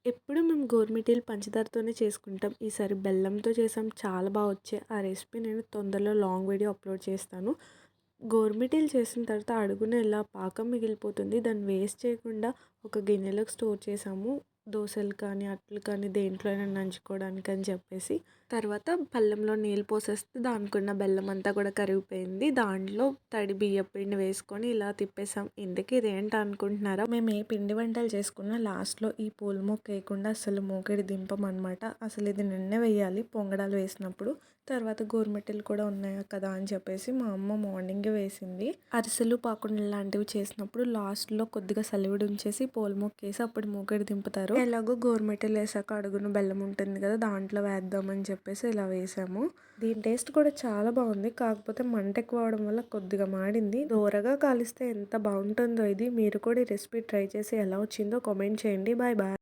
ఎప్పుడు మేము గోరుమిటీలు పంచదారతోనే చేసుకుంటాం. ఈసారి బెల్లంతో చేసాం. చాలా బాగా వచ్చాయి. ఆ రెసిపీ నేను తొందరలో లాంగ్ వీడియో అప్లోడ్ చేస్తాను. గోరుమిటీలు చేసిన తర్వాత అడుగున ఇలా పాకం మిగిలిపోతుంది. దాన్ని వేస్ట్ చేయకుండా ఒక గిన్నెలోకి స్టోర్ చేసాము. దోసలు కానీ, అట్లు కానీ దేంట్లో అయినా నంచుకోవడానికి అని చెప్పేసి. తర్వాత పళ్ళెంలో నీళ్ళు పోసేస్తే దానికున్న బెల్లం అంతా కూడా కరిగిపోయింది. దాంట్లో తడి బియ్యం పిండి వేసుకొని ఇలా తిప్పేసాం. ఇందుకు ఇదేంటి అనుకుంటున్నారా? మేము ఏ పిండి వంటలు చేసుకున్నా లాస్ట్లో ఈ పూల మొక్క వేయకుండా అసలు మూకిడి దింపమన్నమాట. అసలు ఇది నిన్నే వేయాలి పొంగడాలు వేసినప్పుడు. తర్వాత గోరుమిటీలు కూడా ఉన్నాయి కదా అని చెప్పేసి మా అమ్మ మార్నింగే వేసింది. అరిసెలు, పాకుండలు లాంటివి చేసినప్పుడు లాస్ట్లో కొద్దిగా సలివిడి ఉంచేసి పూల మొక్క వేసి అప్పుడు మూకిడి దింపుతారు. ఎలాగో గోరుమిటీలు వేసాక అడుగున బెల్లం ఉంటుంది కదా, దాంట్లో వేద్దామని చెప్పేసి ఇలా వేసాము. దీని టేస్ట్ కూడా చాలా బాగుంది. కాకపోతే మంట ఎక్కువ అవడం వల్ల కొద్దిగా మాడింది. దూరగా కాలిస్తే ఎంత బాగుంటుందో ఇది. మీరు కూడా ఈ రెసిపీ ట్రై చేసి ఎలా వచ్చిందో కామెంట్ చేయండి. Bye bye.